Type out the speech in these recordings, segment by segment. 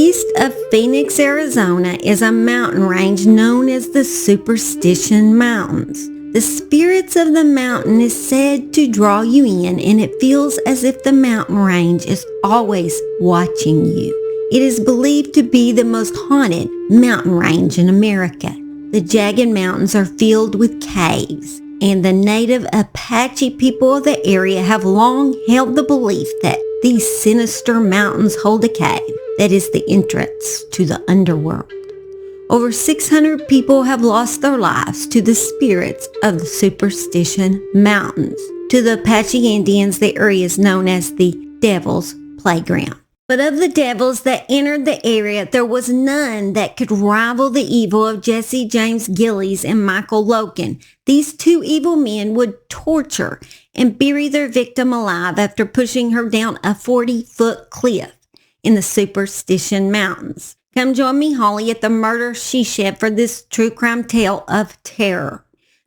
East of Phoenix, Arizona is a mountain range known as the Superstition Mountains. The spirits of the mountain is said to draw you in, and it feels as if the mountain range is always watching you. It is believed to be the most haunted mountain range in America. The jagged mountains are filled with caves, and the native Apache people of the area have long held the belief that these sinister mountains hold a cave that is the entrance to the underworld. Over 600 people have lost their lives to the spirits of the Superstition Mountains. To the Apache Indians, the area is known as the Devil's Playground. But of the devils that entered the area, there was none that could rival the evil of Jesse James Gillies and Michael Logan. These two evil men would torture and bury their victim alive after pushing her down a 40-foot cliff in the Superstition Mountains. Come join me, Holly, at the murder she shed for this true crime tale of terror.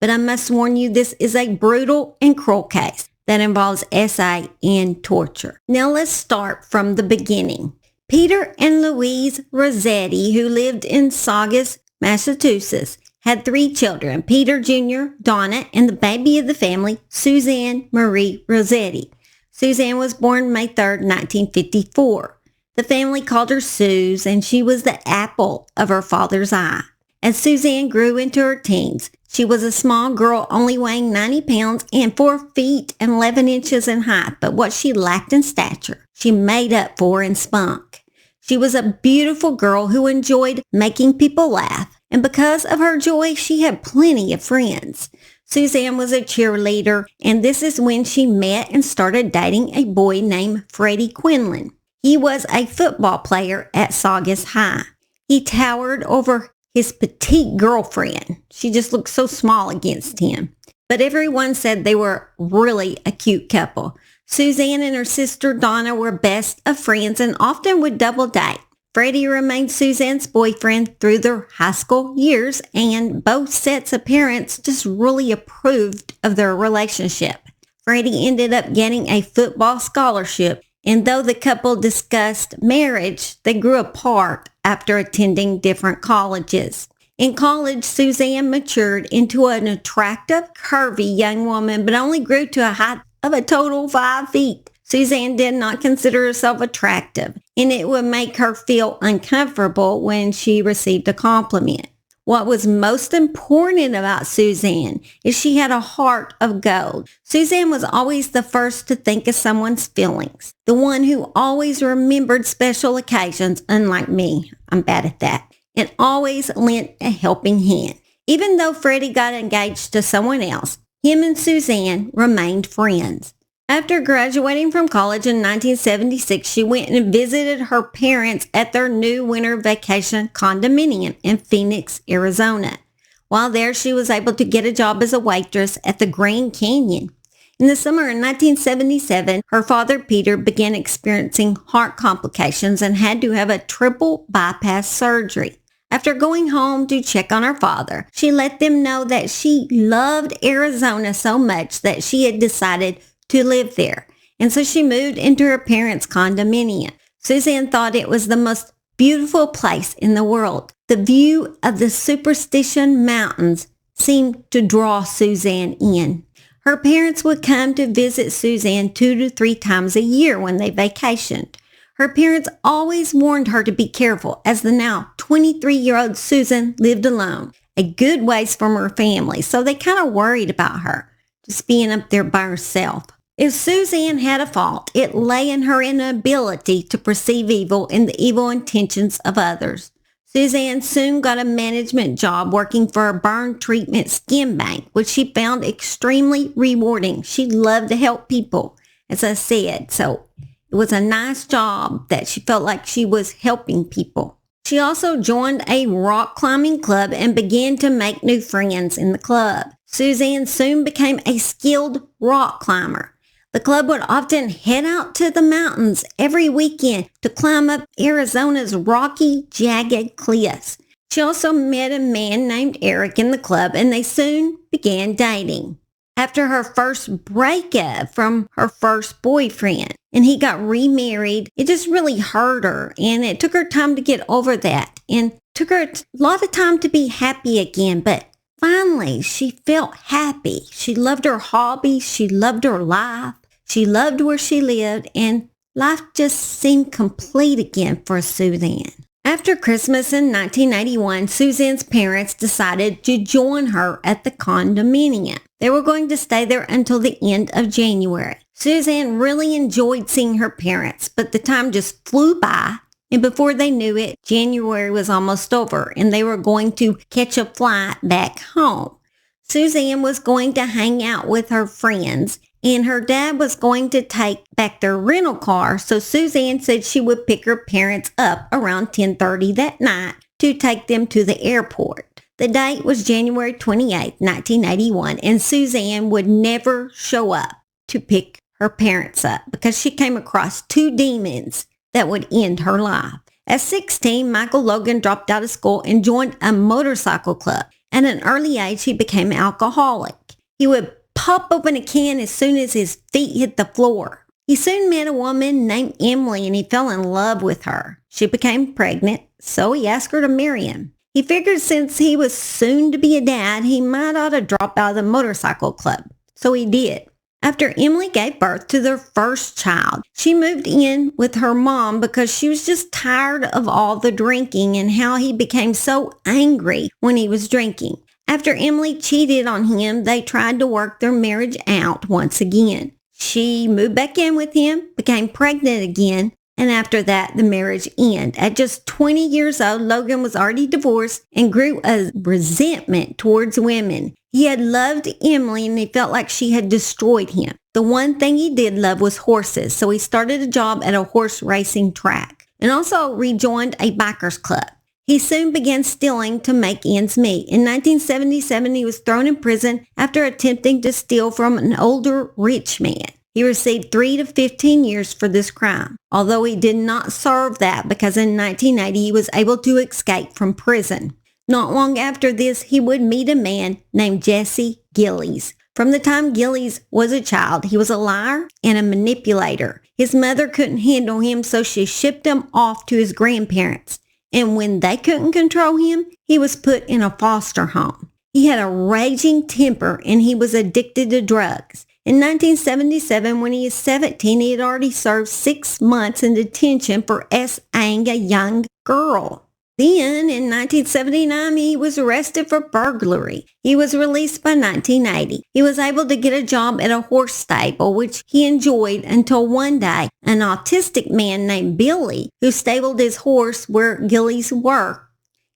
But I must warn you, this is a brutal and cruel case that involves SA and torture. Now let's start from the beginning. Peter and Louise Rossetti, who lived in Saugus, Massachusetts, had 3 children, Peter Jr., Donna, and the baby of the family, Suzanne Marie Rossetti. Suzanne was born May 3rd, 1954. The family called her Suze, and she was the apple of her father's eye. As Suzanne grew into her teens, she was a small girl only weighing 90 pounds and 4 feet and 11 inches in height, but what she lacked in stature, she made up for in spunk. She was a beautiful girl who enjoyed making people laugh, and because of her joy, she had plenty of friends. Suzanne was a cheerleader, and this is when she met and started dating a boy named Freddie Quinlan. He was a football player at Saugus High. He towered over his petite girlfriend. She just looked so small against him. But everyone said they were really a cute couple. Suzanne and her sister Donna were best of friends and often would double date. Freddie remained Suzanne's boyfriend through their high school years, and both sets of parents just really approved of their relationship. Freddie ended up getting a football scholarship, and though the couple discussed marriage, they grew apart after attending different colleges. In college, Suzanne matured into an attractive, curvy young woman, but only grew to a height of a total 5 feet. Suzanne did not consider herself attractive, and it would make her feel uncomfortable when she received a compliment. What was most important about Suzanne is she had a heart of gold. Suzanne was always the first to think of someone's feelings, the one who always remembered special occasions, unlike me. I'm bad at that. And always lent a helping hand. Even though Freddie got engaged to someone else, him and Suzanne remained friends. After graduating from college in 1976, she went and visited her parents at their new winter vacation condominium in Phoenix, Arizona. While there, she was able to get a job as a waitress at the Grand Canyon. In the summer of 1977, her father, Peter, began experiencing heart complications and had to have a triple bypass surgery. After going home to check on her father, she let them know that she loved Arizona so much that she had decided to live there. And so she moved into her parents' condominium. Suzanne thought it was the most beautiful place in the world. The view of the Superstition Mountains seemed to draw Suzanne in. Her parents would come to visit Suzanne 2 to 3 times a year when they vacationed. Her parents always warned her to be careful, as the now 23-year-old Susan lived alone, a good ways from her family, so they kind of worried about her, just being up there by herself. If Suzanne had a fault, it lay in her inability to perceive evil and the evil intentions of others. Suzanne soon got a management job working for a burn treatment skin bank, which she found extremely rewarding. She loved to help people, as I said, so it was a nice job that she felt like she was helping people. She also joined a rock climbing club and began to make new friends in the club. Suzanne soon became a skilled rock climber. The club would often head out to the mountains every weekend to climb up Arizona's rocky, jagged cliffs. She also met a man named Eric in the club, and they soon began dating. after her first breakup from her first boyfriend. And he got remarried. It just really hurt her. And it took her time to get over that. And took her a lot of time to be happy again. But finally, she felt happy. She loved her hobby. She loved her life. She loved where she lived. And life just seemed complete again for Suzanne. After Christmas in 1981, Suzanne's parents decided to join her at the condominium. They were going to stay there until the end of January. Suzanne really enjoyed seeing her parents, but the time just flew by, and before they knew it, January was almost over, and they were going to catch a flight back home. Suzanne was going to hang out with her friends, and her dad was going to take back their rental car, so Suzanne said she would pick her parents up around 10:30 that night to take them to the airport. The date was January 28, 1981, and Suzanne would never show up to pick her parents up because she came across two demons that would end her life. At 16, Michael Logan dropped out of school and joined a motorcycle club. At an early age, he became alcoholic. He would pop open a can as soon as his feet hit the floor. He soon met a woman named Emily and he fell in love with her. She became pregnant, so he asked her to marry him. He figured since he was soon to be a dad, he might ought to drop out of the motorcycle club. So he did. After Emily gave birth to their first child, she moved in with her mom because she was just tired of all the drinking and how he became so angry when he was drinking. After Emily cheated on him, they tried to work their marriage out once again. She moved back in with him, became pregnant again, and after that, the marriage ended. At just 20 years old, Logan was already divorced and grew a resentment towards women. He had loved Emily and he felt like she had destroyed him. The one thing he did love was horses, so he started a job at a horse racing track and also rejoined a bikers club. He soon began stealing to make ends meet. In 1977, he was thrown in prison after attempting to steal from an older rich man. He received 3 to 15 years for this crime, although he did not serve that because in 1980 he was able to escape from prison. Not long after this, he would meet a man named Jesse Gillies. From the time Gillies was a child, he was a liar and a manipulator. His mother couldn't handle him, so she shipped him off to his grandparents. And when they couldn't control him, he was put in a foster home. He had a raging temper and he was addicted to drugs. In 1977, when he was 17, he had already served 6 months in detention for SAing a young girl. Then, in 1979, he was arrested for burglary. He was released by 1980. He was able to get a job at a horse stable, which he enjoyed until one day, an autistic man named Billy, who stabled his horse where Gillies worked,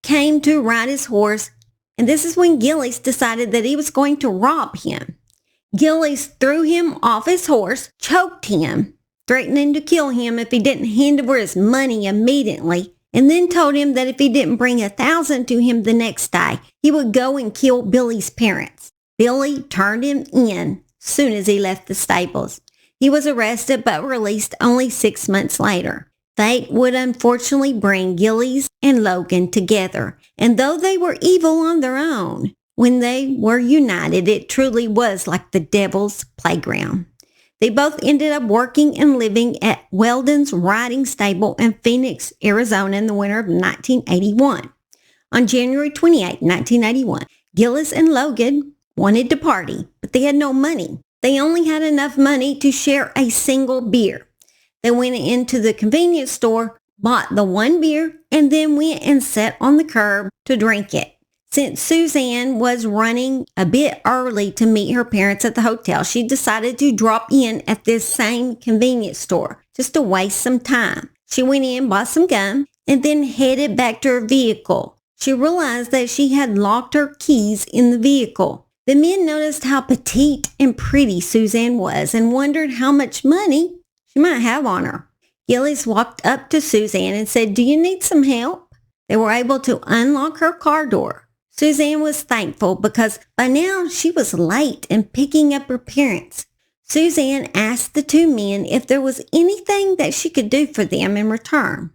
came to ride his horse, and this is when Gillies decided that he was going to rob him. Gillies threw him off his horse, choked him, threatening to kill him if he didn't hand over his money immediately, and then told him that if he didn't bring $1,000 to him the next day, he would go and kill Billy's parents. Billy turned him in soon as he left the stables. He was arrested but released only 6 months later. Fate would unfortunately bring Gillies and Logan together, and though they were evil on their own, when they were united, it truly was like the devil's playground. They both ended up working and living at Weldon's riding stable in Phoenix, Arizona in the winter of 1981. On January 28, 1981, Gillies and Logan wanted to party, but they had no money. They only had enough money to share a single beer. They went into the convenience store, bought the one beer, and then went and sat on the curb to drink it. Since Suzanne was running a bit early to meet her parents at the hotel, she decided to drop in at this same convenience store just to waste some time. She went in, bought some gum, and then headed back to her vehicle. She realized that she had locked her keys in the vehicle. The men noticed how petite and pretty Suzanne was and wondered how much money she might have on her. Gillies walked up to Suzanne and said, "Do you need some help?" They were able to unlock her car door. Suzanne was thankful because by now she was late in picking up her parents. Suzanne asked the two men if there was anything that she could do for them in return.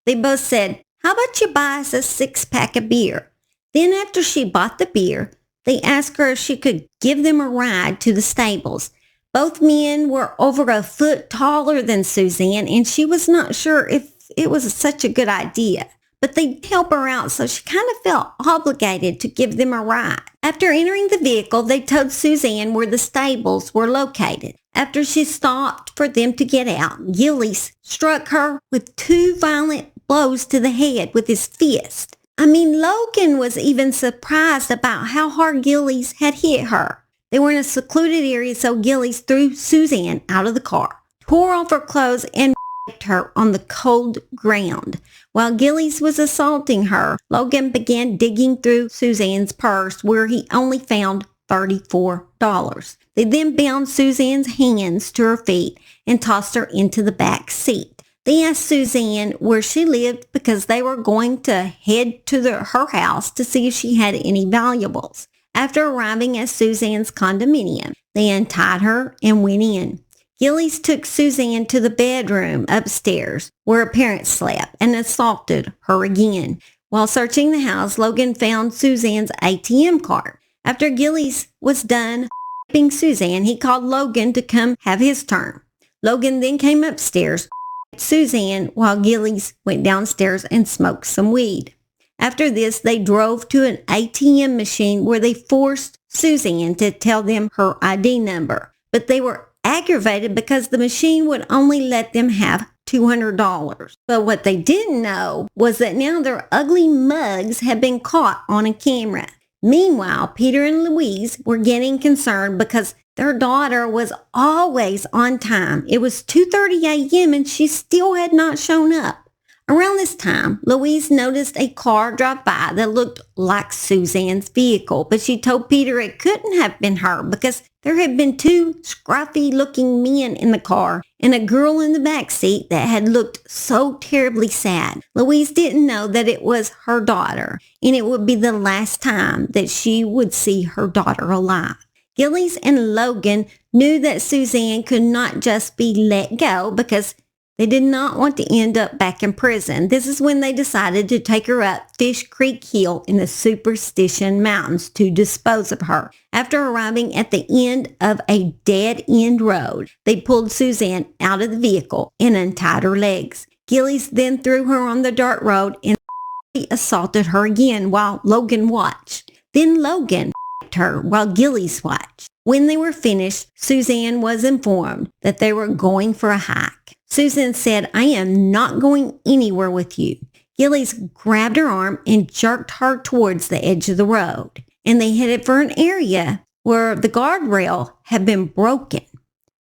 They both said, "How about you buy us a 6-pack of beer?" Then after she bought the beer, They asked her if she could give them a ride to the stables. Both men were over a foot taller than Suzanne, and she was not sure if it was such a good idea. But they'd help her out, so she kind of felt obligated to give them a ride. After entering the vehicle, they told Suzanne where the stables were located. After she stopped for them to get out, Gillies struck her with 2 violent blows to the head with his fist. Logan was even surprised about how hard Gillies had hit her. They were in a secluded area, so Gillies threw Suzanne out of the car, tore off her clothes, and raped her on the cold ground. While Gillies was assaulting her, Logan began digging through Suzanne's purse, where he only found $34. They then bound Suzanne's hands to her feet and tossed her into the back seat. They asked Suzanne where she lived because they were going to head to her house to see if she had any valuables. After arriving at Suzanne's condominium, they untied her and went in. Gillies took Suzanne to the bedroom upstairs where her parents slept and assaulted her again. While searching the house, Logan found Suzanne's ATM card. After Gillies was done raping Suzanne, he called Logan to come have his turn. Logan then came upstairs, Suzanne, while Gillies went downstairs and smoked some weed. After this, they drove to an ATM machine where they forced Suzanne to tell them her ID number. But they were aggravated because the machine would only let them have $200. But what they didn't know was that now their ugly mugs had been caught on a camera. Meanwhile, Peter and Louise were getting concerned because their daughter was always on time. It was 2:30 a.m. and she still had not shown up. Around this time, Louise noticed a car drive by that looked like Suzanne's vehicle, but she told Peter it couldn't have been her because there had been 2 scruffy-looking men in the car and a girl in the back seat that had looked so terribly sad. Louise didn't know that it was her daughter, and it would be the last time that she would see her daughter alive. Gillies and Logan knew that Suzanne could not just be let go because they did not want to end up back in prison. This is when they decided to take her up Fish Creek Hill in the Superstition Mountains to dispose of her. After arriving at the end of a dead-end road, they pulled Suzanne out of the vehicle and untied her legs. Gillies then threw her on the dirt road and assaulted her again while Logan watched. Then Logan raped her while Gillies watched. When they were finished, Suzanne was informed that they were going for a hike. Suzanne said, "I am not going anywhere with you." Gillies grabbed her arm and jerked her towards the edge of the road, and they headed for an area where the guardrail had been broken.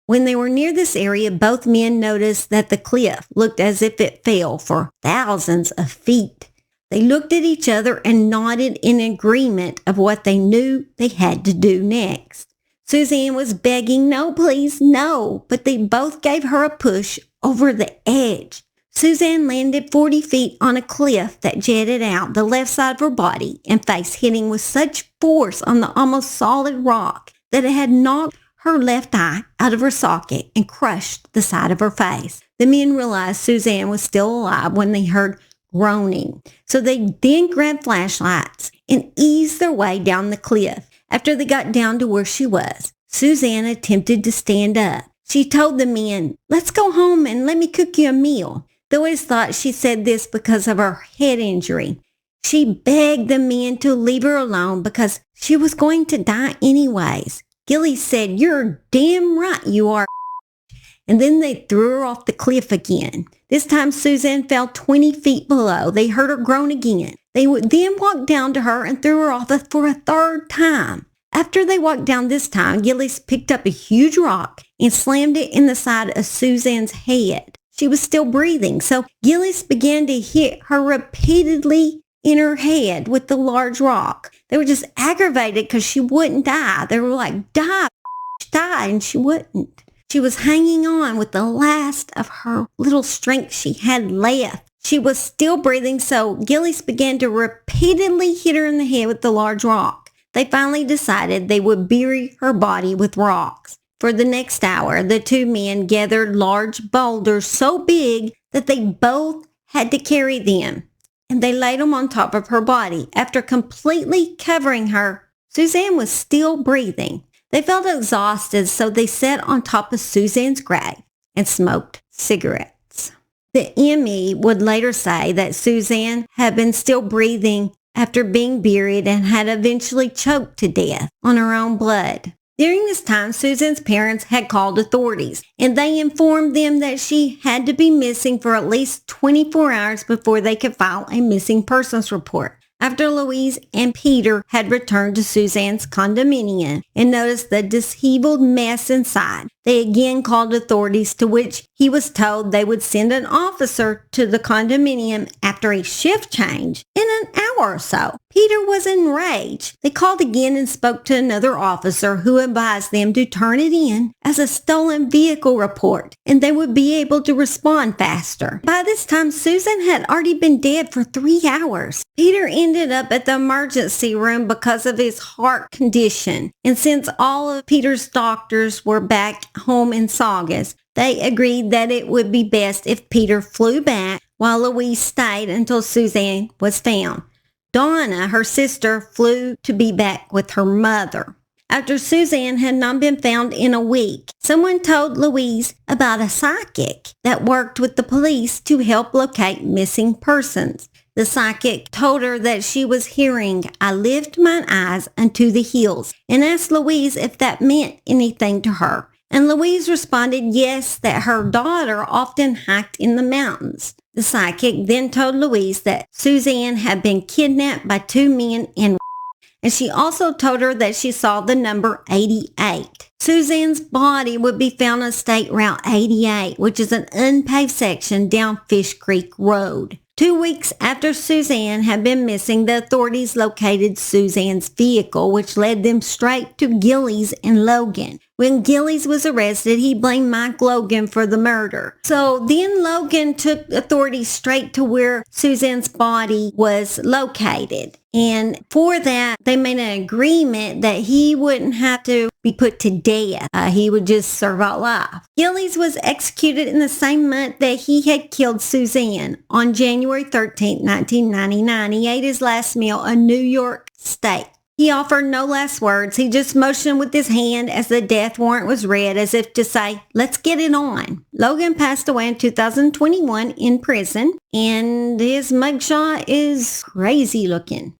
When they were near this area, both men noticed that the cliff looked as if it fell for thousands of feet. They looked at each other and nodded in agreement of what they knew they had to do next. Suzanne was begging, "No, please, no," but they both gave her a push over the edge. Suzanne landed 40 feet on a cliff that jetted out the left side of her body and face, hitting with such force on the almost solid rock that it had knocked her left eye out of her socket and crushed the side of her face. The men realized Suzanne was still alive when they heard groaning. So they then grabbed flashlights and eased their way down the cliff. After they got down to where she was, Suzanne attempted to stand up. She told the men, "Let's go home and let me cook you a meal." They always thought she said this because of her head injury. She begged the men to leave her alone because she was going to die anyways. Gillies said, "You're damn right you are." And then they threw her off the cliff again. This time Suzanne fell 20 feet below. They heard her groan again. They would then walk down to her and threw her off for a third time. After they walked down this time, Gillies picked up a huge rock and slammed it in the side of Suzanne's head. She was still breathing, so Gillies began to hit her repeatedly in her head with the large rock. They were just aggravated because she wouldn't die. They were like, "Die, die," and she wouldn't. She was hanging on with the last of her little strength she had left. She was still breathing, so Gillies began to repeatedly hit her in the head with the large rock. They finally decided they would bury her body with rocks. For the next hour, the 2 men gathered large boulders so big that they both had to carry them, and they laid them on top of her body. After completely covering her, Suzanne was still breathing. They felt exhausted, so they sat on top of Suzanne's grave and smoked cigarettes. The ME would later say that Suzanne had been still breathing after being buried and had eventually choked to death on her own blood. During this time, Suzanne's parents had called authorities, and they informed them that she had to be missing for at least 24 hours before they could file a missing persons report. After Louise and Peter had returned to Suzanne's condominium and noticed the disheveled mess inside, they again called authorities, to which he was told they would send an officer to the condominium after a shift change in an hour or so. Peter was enraged. They called again and spoke to another officer who advised them to turn it in as a stolen vehicle report and they would be able to respond faster. By this time, Susan had already been dead for 3 hours. Peter ended up at the emergency room because of his heart condition, and since all of Peter's doctors were back home in Saugus, they agreed that it would be best if Peter flew back while Louise stayed until Suzanne was found. Donna, her sister, flew to be back with her mother. After Suzanne had not been found in a week, someone told Louise about a psychic that worked with the police to help locate missing persons. The psychic told her that she was hearing, "I lift mine eyes unto the hills," and asked Louise if that meant anything to her. And Louise responded yes, that her daughter often hiked in the mountains. The psychic then told Louise that Suzanne had been kidnapped by 2 men and she also told her that she saw the number 88. Suzanne's body would be found on State Route 88, which is an unpaved section down Fish Creek Road. 2 weeks after Suzanne had been missing, the authorities located Suzanne's vehicle, which led them straight to Gillies in Logan. When Gillies was arrested, he blamed Mike Logan for the murder. So then Logan took authorities straight to where Suzanne's body was located. And for that, they made an agreement that he wouldn't have to be put to death. He would just serve out life. Gillies was executed in the same month that he had killed Suzanne. On January 13, 1999, he ate his last meal, a New York steak. He offered no last words. He just motioned with his hand as the death warrant was read, as if to say, let's get it on. Logan passed away in 2021 in prison, and his mugshot is crazy looking.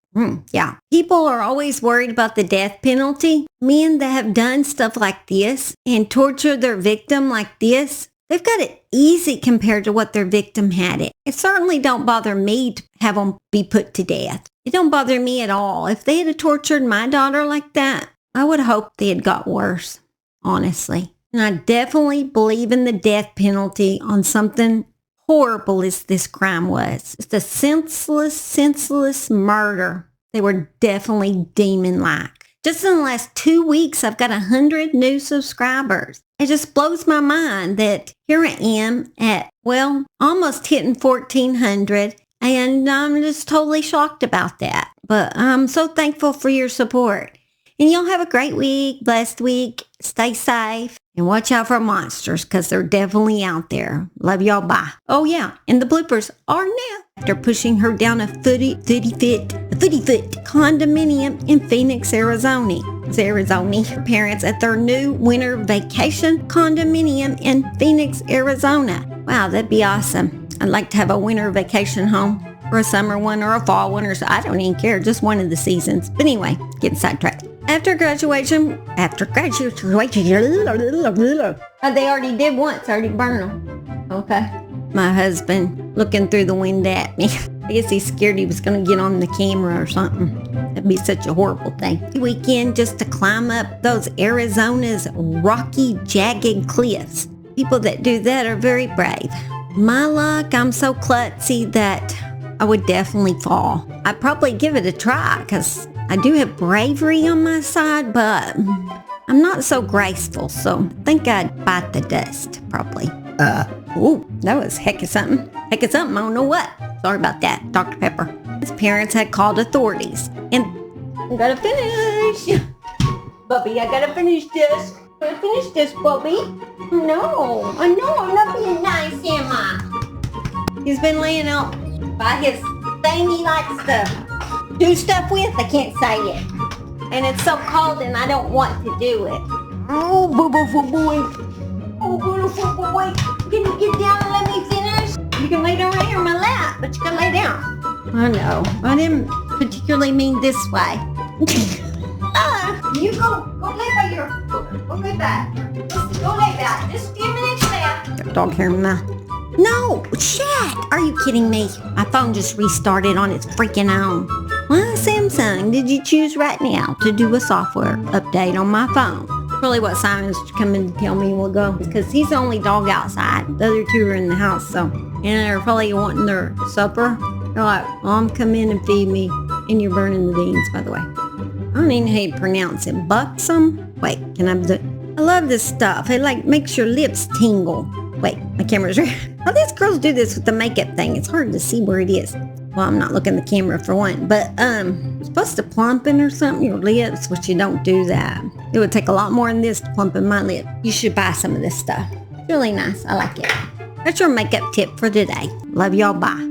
Yeah. People are always worried about the death penalty. Men that have done stuff like this and tortured their victim like this, they've got it easy compared to what their victim had it. It certainly don't bother me to have them be put to death. It don't bother me at all. If they had tortured my daughter like that, I would hope they had got worse, honestly. And I definitely believe in the death penalty on something horrible as this crime was. It's a senseless murder. They were definitely demon-like. Just in the last 2 weeks, I've got 100 new subscribers. It just blows my mind that here I am at, well, almost hitting 1,400, and I'm just totally shocked about that. But I'm so thankful for your support. And y'all have a great week, blessed week. Stay safe and watch out for monsters because they're definitely out there. Love y'all. Bye. Oh, yeah. And the bloopers are now after pushing her down a footy foot condominium in Phoenix, Arizona. Her parents at their new winter vacation condominium in Phoenix, Arizona. Wow, that'd be awesome. I'd like to have a winter vacation home, or a summer one, or a fall one, or I don't even care, just one of the seasons. But anyway, getting sidetracked. After graduation, they already did once, already burned them. Okay. My husband looking through the window at me. I guess he's scared he was going to get on the camera or something. That'd be such a horrible thing. Weekend just to climb up those Arizona's rocky, jagged cliffs. People that do that are very brave. My luck, I'm so klutzy that I would definitely fall. I'd probably give it a try because I do have bravery on my side, but I'm not so graceful, so I think I'd bite the dust, probably. Ooh, that was heck of something. Heck of something, I don't know what. Sorry about that, Dr. Pepper. His parents had called authorities, and I gotta finish. Bubby, I gotta finish this. I gotta finish this, Bubby. No, I know, I'm not being nice, am I? He's been laying out by his thing he likes to do stuff with. I can't say it. And it's so cold and I don't want to do it. Oh, beautiful boy. Oh, beautiful boy. Can you get down and let me finish? You can lay down right here on my lap, but you can lay down. I know. I didn't particularly mean this way. You go lay by your, go lay back. Go lay back. Just a few minutes left. Dog hair in my mouth. No, shit. Are you kidding me? My phone just restarted on its freaking own. Why, Samsung, did you choose right now to do a software update on my phone? Really what Simon's coming to tell me will go, because he's the only dog outside. The other two are in the house, so. And they're probably wanting their supper. They're like, Mom, come in and feed me. And you're burning the beans, by the way. I don't even know how you pronounce it. Buxom? Wait, can I do it? I love this stuff. It like makes your lips tingle. Wait, my camera's right. How these girls do this with the makeup thing? It's hard to see where it is. Well, I'm not looking at the camera for one, but you're supposed to plumpen or something your lips, which you don't do that. It would take a lot more than this to plumpen my lip. You should buy some of this stuff. It's really nice. I like it. That's your makeup tip for today. Love y'all. Bye.